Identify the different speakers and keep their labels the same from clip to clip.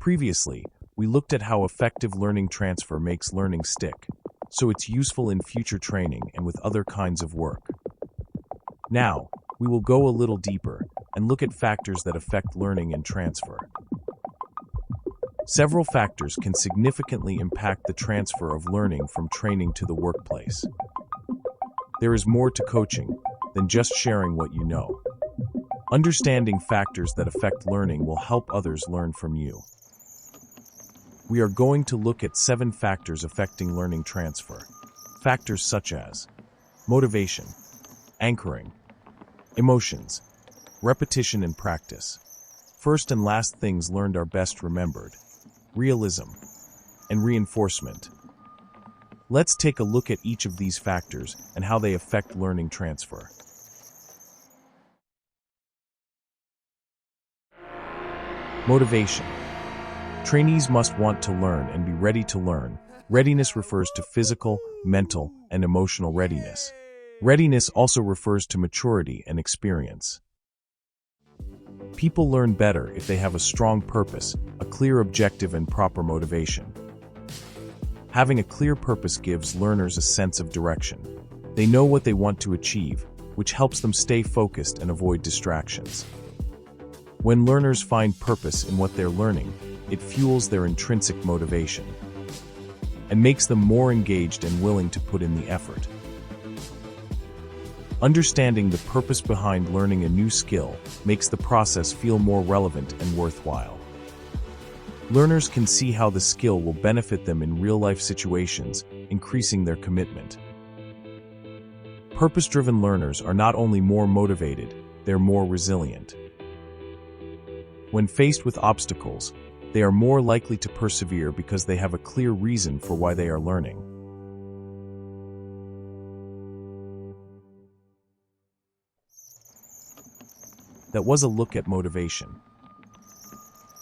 Speaker 1: Previously, we looked at how effective learning transfer makes learning stick, so it's useful in future training and with other kinds of work. Now, we will go a little deeper and look at factors that affect learning and transfer. Several factors can significantly impact the transfer of learning from training to the workplace. There is more to coaching than just sharing what you know. Understanding factors that affect learning will help others learn from you. We are going to look at 7 factors affecting learning transfer. Factors such as motivation, anchoring, emotions, repetition and practice. First and last things learned are best remembered. Realism and reinforcement. Let's take a look at each of these factors and how they affect learning transfer. Motivation. Trainees must want to learn and be ready to learn. Readiness refers to physical, mental, and emotional readiness. Readiness also refers to maturity and experience. People learn better if they have a strong purpose, a clear objective, and proper motivation. Having a clear purpose gives learners a sense of direction. They know what they want to achieve, which helps them stay focused and avoid distractions. When learners find purpose in what they're learning, it fuels their intrinsic motivation and makes them more engaged and willing to put in the effort. Understanding the purpose behind learning a new skill makes the process feel more relevant and worthwhile. Learners can see how the skill will benefit them in real-life situations, increasing their commitment. Purpose-driven learners are not only more motivated, they're more resilient. When faced with obstacles, they are more likely to persevere because they have a clear reason for why they are learning. That was a look at motivation.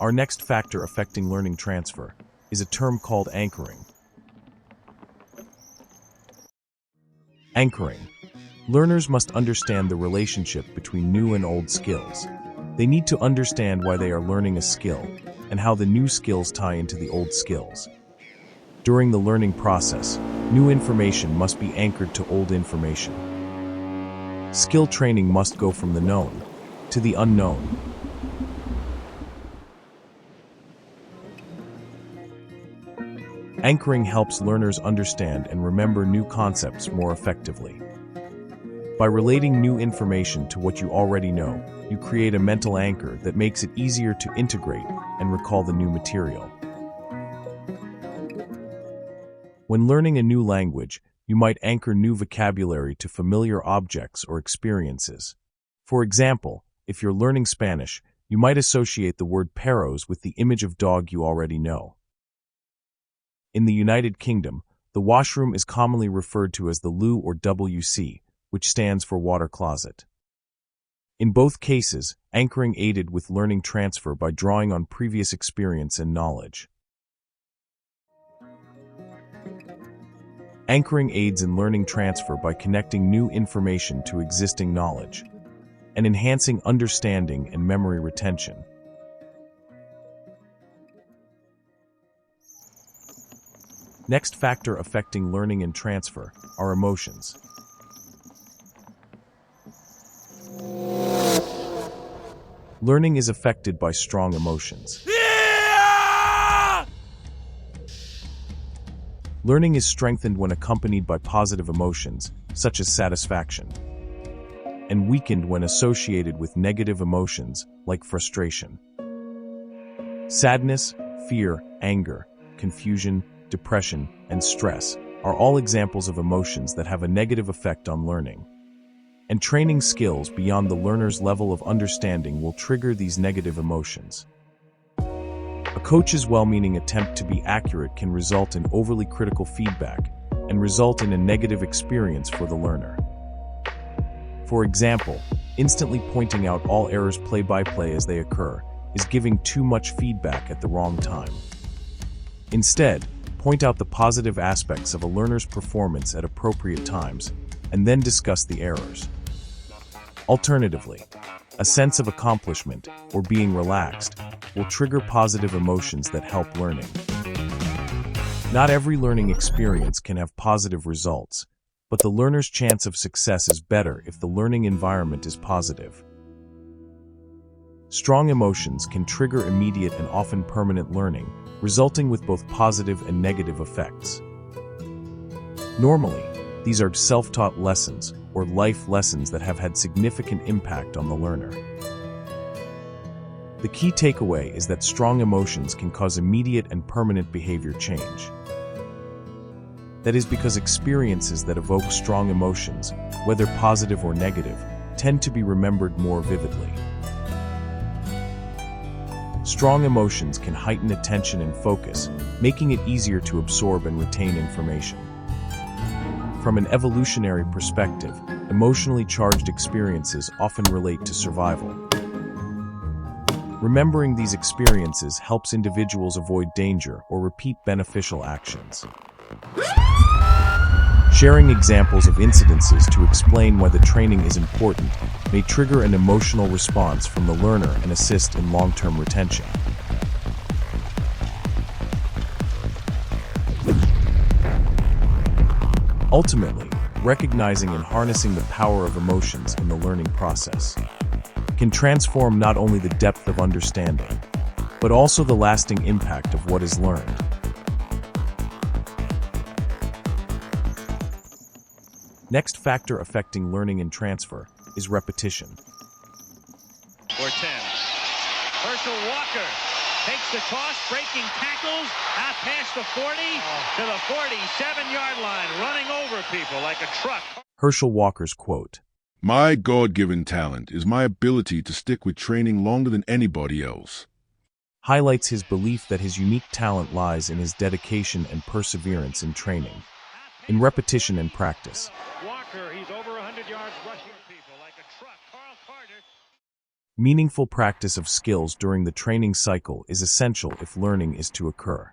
Speaker 1: Our next factor affecting learning transfer is a term called anchoring. Anchoring. Learners must understand the relationship between new and old skills. They need to understand why they are learning a skill and how the new skills tie into the old skills. During the learning process, new information must be anchored to old information. Skill training must go from the known to the unknown. Anchoring helps learners understand and remember new concepts more effectively. By relating new information to what you already know, you create a mental anchor that makes it easier to integrate and recall the new material. When learning a new language, you might anchor new vocabulary to familiar objects or experiences. For example, if you're learning Spanish, you might associate the word perros with the image of dog you already know. In the United Kingdom, the washroom is commonly referred to as the loo or WC, which stands for water closet. In both cases, anchoring aided with learning transfer by drawing on previous experience and knowledge. Anchoring aids in learning transfer by connecting new information to existing knowledge and enhancing understanding and memory retention. Next factor affecting learning and transfer are emotions. Learning is affected by strong emotions. Learning is strengthened when accompanied by positive emotions, such as satisfaction, and weakened when associated with negative emotions, like frustration. Sadness, fear, anger, confusion, depression, and stress are all examples of emotions that have a negative effect on learning. And training skills beyond the learner's level of understanding will trigger these negative emotions. A coach's well-meaning attempt to be accurate can result in overly critical feedback and result in a negative experience for the learner. For example, instantly pointing out all errors play-by-play as they occur is giving too much feedback at the wrong time. Instead, point out the positive aspects of a learner's performance at appropriate times, and then discuss the errors. Alternatively, a sense of accomplishment or being relaxed will trigger positive emotions that help learning. Not every learning experience can have positive results, but the learner's chance of success is better if the learning environment is positive. Strong emotions can trigger immediate and often permanent learning, resulting with both positive and negative effects. Normally, these are self-taught lessons or life lessons that have had significant impact on the learner. The key takeaway is that strong emotions can cause immediate and permanent behavior change. That is because experiences that evoke strong emotions, whether positive or negative, tend to be remembered more vividly. Strong emotions can heighten attention and focus, making it easier to absorb and retain information. From an evolutionary perspective, emotionally charged experiences often relate to survival. Remembering these experiences helps individuals avoid danger or repeat beneficial actions. Sharing examples of incidences to explain why the training is important may trigger an emotional response from the learner and assist in long-term retention. Ultimately, recognizing and harnessing the power of emotions in the learning process can transform not only the depth of understanding, but also the lasting impact of what is learned. Next factor affecting learning and transfer is repetition.
Speaker 2: For 10. Herschel Walker takes the toss, breaking tackles, out past the 40 to the 47-yard line, running over people like a truck.
Speaker 1: Herschel Walker's quote,
Speaker 3: "My God-given talent is my ability to stick with training longer than anybody else,"
Speaker 1: highlights his belief that his unique talent lies in his dedication and perseverance in training, in repetition and practice.
Speaker 2: Walker, he's over 100 yards rushing people like a truck. Carl Carter.
Speaker 1: Meaningful practice of skills during the training cycle is essential if learning is to occur.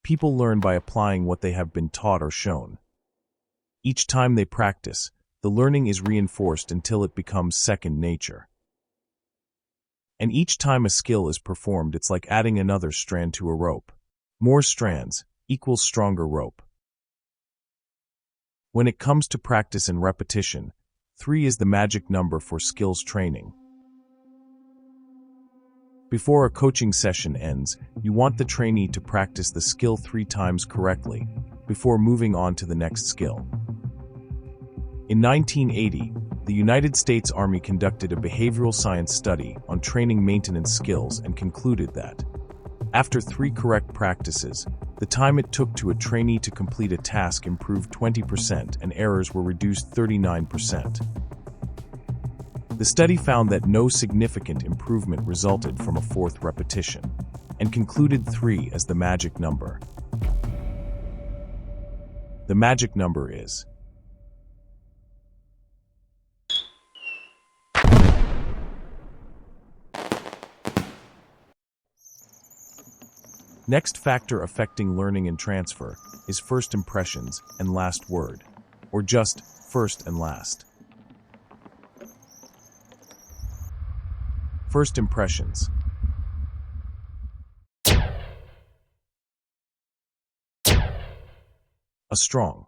Speaker 1: People learn by applying what they have been taught or shown. Each time they practice, the learning is reinforced until it becomes second nature. And each time a skill is performed, it's like adding another strand to a rope. More strands equals stronger rope. When it comes to practice and repetition, 3 is the magic number for skills training. Before a coaching session ends, you want the trainee to practice the skill 3 times correctly, before moving on to the next skill. In 1980, the United States Army conducted a behavioral science study on training maintenance skills and concluded that, after 3 correct practices, the time it took to a trainee to complete a task improved 20% and errors were reduced 39%. The study found that no significant improvement resulted from a 4th repetition, and concluded 3 as the magic number. The magic number is Next factor affecting learning and transfer is first impressions and last word, or just first and last. First impressions. A strong,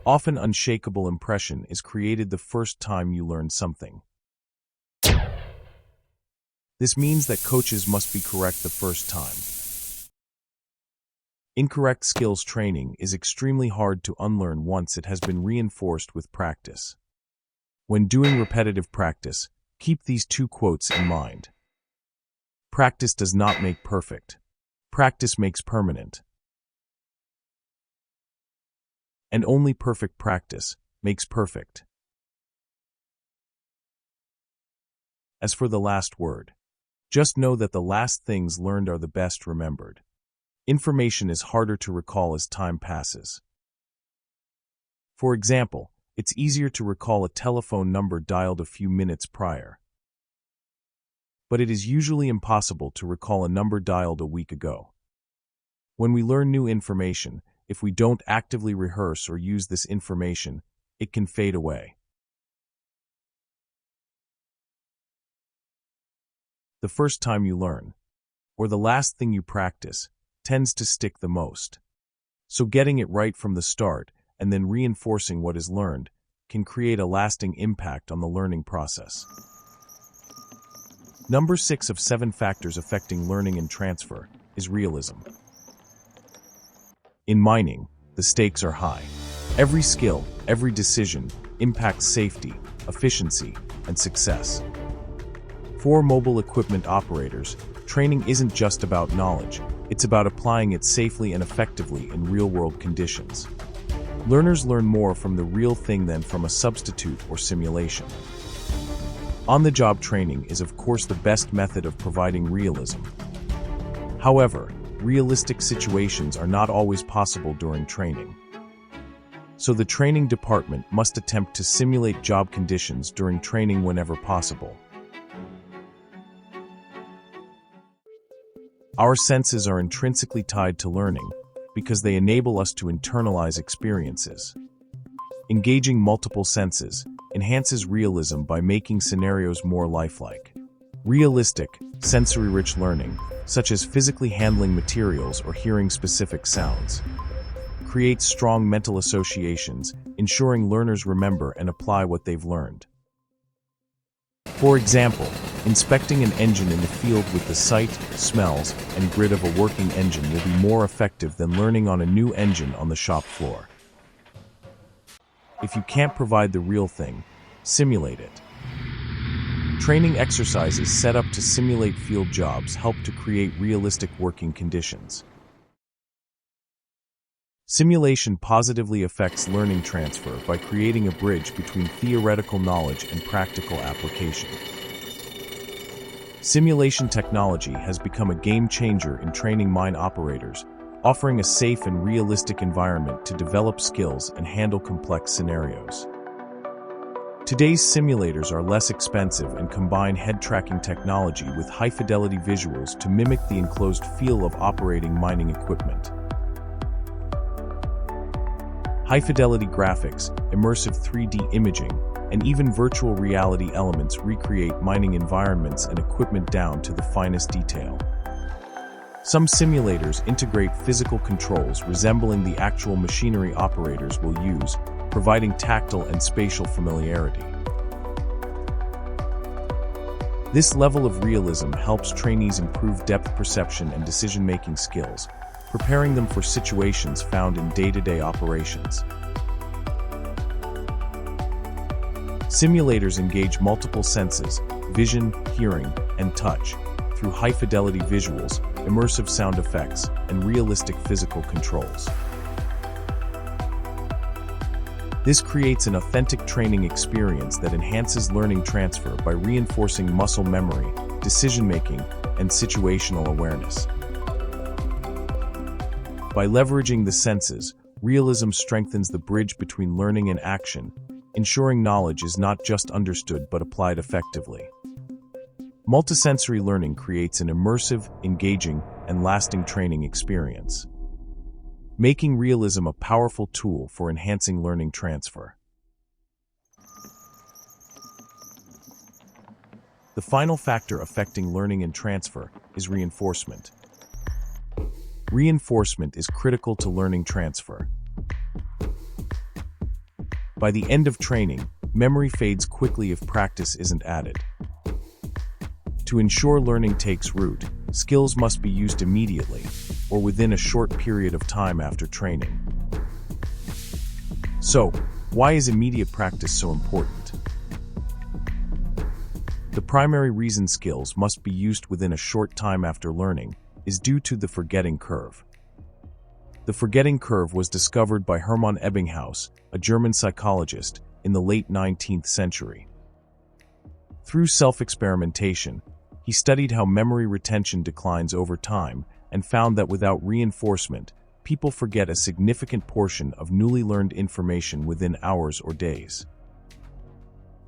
Speaker 1: often unshakable impression is created the first time you learn something. This means that coaches must be correct the first time. Incorrect skills training is extremely hard to unlearn once it has been reinforced with practice. When doing repetitive practice, keep these 2 quotes in mind. Practice does not make perfect. Practice makes permanent. And only perfect practice makes perfect. As for the last word, just know that the last things learned are the best remembered. Information is harder to recall as time passes. For example, it's easier to recall a telephone number dialed a few minutes prior. But it is usually impossible to recall a number dialed a week ago. When we learn new information, if we don't actively rehearse or use this information, it can fade away. the first time you learn, or the last thing you practice, tends to stick the most. So getting it right from the start and then reinforcing what is learned can create a lasting impact on the learning process. Number 6 of 7 factors affecting learning and transfer is realism. In mining, the stakes are high. Every skill, every decision impacts safety, efficiency, and success. For mobile equipment operators, training isn't just about knowledge, it's about applying it safely and effectively in real-world conditions. Learners learn more from the real thing than from a substitute or simulation. On-the-job training is of course the best method of providing realism. However, realistic situations are not always possible during training. So the training department must attempt to simulate job conditions during training whenever possible. Our senses are intrinsically tied to learning because they enable us to internalize experiences. Engaging multiple senses enhances realism by making scenarios more lifelike. Realistic, sensory-rich learning, such as physically handling materials or hearing specific sounds, creates strong mental associations, ensuring learners remember and apply what they've learned. For example, inspecting an engine in the field with the sight, smells, and grit of a working engine will be more effective than learning on a new engine on the shop floor. If you can't provide the real thing, simulate it. Training exercises set up to simulate field jobs help to create realistic working conditions. Simulation positively affects learning transfer by creating a bridge between theoretical knowledge and practical application. Simulation technology has become a game changer in training mine operators, offering a safe and realistic environment to develop skills and handle complex scenarios. Today's simulators are less expensive and combine head-tracking technology with high-fidelity visuals to mimic the enclosed feel of operating mining equipment. High-fidelity graphics, immersive 3D imaging, and even virtual reality elements recreate mining environments and equipment down to the finest detail. Some simulators integrate physical controls resembling the actual machinery operators will use, providing tactile and spatial familiarity. This level of realism helps trainees improve depth perception and decision-making skills, preparing them for situations found in day-to-day operations. Simulators engage multiple senses, vision, hearing, and touch, through high-fidelity visuals, immersive sound effects, and realistic physical controls. This creates an authentic training experience that enhances learning transfer by reinforcing muscle memory, decision-making, and situational awareness. By leveraging the senses, realism strengthens the bridge between learning and action, ensuring knowledge is not just understood but applied effectively. Multisensory learning creates an immersive, engaging, and lasting training experience, making realism a powerful tool for enhancing learning transfer. The final factor affecting learning and transfer is reinforcement. Reinforcement is critical to learning transfer. By the end of training, memory fades quickly if practice isn't added. To ensure learning takes root, skills must be used immediately, or within a short period of time after training. So, why is immediate practice so important? The primary reason skills must be used within a short time after learning is due to the forgetting curve. The forgetting curve was discovered by Hermann Ebbinghaus, a German psychologist, in the late 19th century. Through self-experimentation, he studied how memory retention declines over time and found that without reinforcement, people forget a significant portion of newly learned information within hours or days.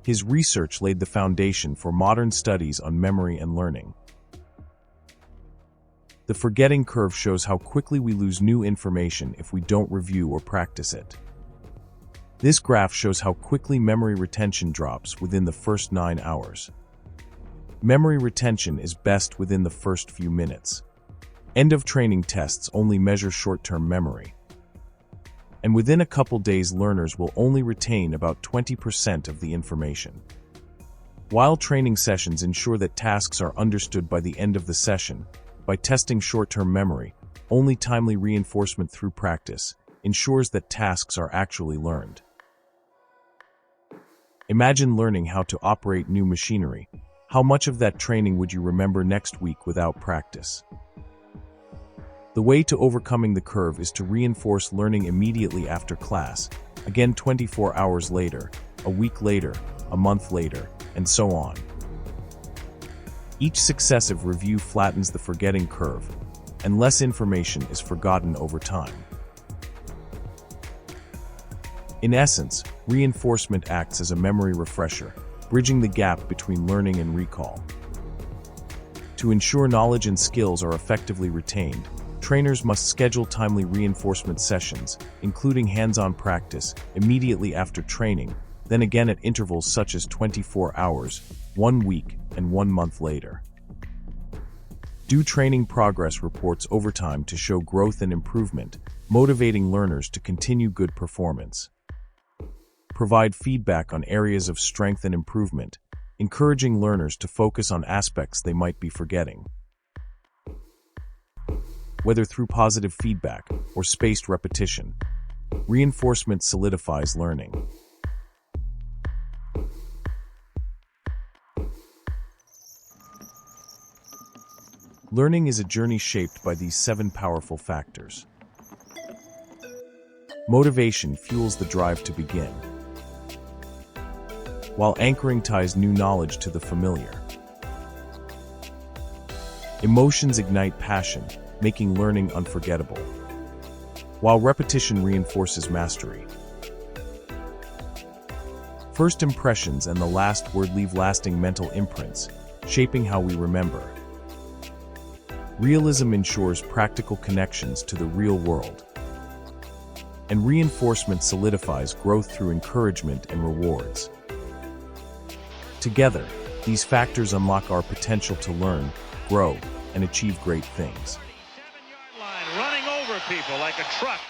Speaker 1: His research laid the foundation for modern studies on memory and learning. The forgetting curve shows how quickly we lose new information if we don't review or practice it. This graph shows how quickly memory retention drops within the first 9 hours. Memory retention is best within the first few minutes. End-of-training tests only measure short-term memory. And within a couple days, learners will only retain about 20% of the information. While training sessions ensure that tasks are understood by the end of the session, by testing short-term memory, only timely reinforcement through practice ensures that tasks are actually learned. Imagine learning how to operate new machinery. How much of that training would you remember next week without practice? The way to overcoming the curve is to reinforce learning immediately after class, again 24 hours later, a week later, a month later, and so on. Each successive review flattens the forgetting curve, and less information is forgotten over time. In essence, reinforcement acts as a memory refresher, bridging the gap between learning and recall. To ensure knowledge and skills are effectively retained, trainers must schedule timely reinforcement sessions, including hands-on practice, immediately after training, then again at intervals such as 24 hours, 1 week, and 1 month later. Do training progress reports over time to show growth and improvement, motivating learners to continue good performance. Provide feedback on areas of strength and improvement, encouraging learners to focus on aspects they might be forgetting. Whether through positive feedback or spaced repetition, reinforcement solidifies learning. Learning is a journey shaped by these 7 powerful factors. Motivation fuels the drive to begin, while anchoring ties new knowledge to the familiar. Emotions ignite passion, making learning unforgettable, while repetition reinforces mastery. First impressions and the last word leave lasting mental imprints, shaping how we remember. Realism ensures practical connections to the real world, and reinforcement solidifies growth through encouragement and rewards. Together, these factors unlock our potential to learn, grow, and achieve great things.
Speaker 2: 7-yard line, running over people like a truck.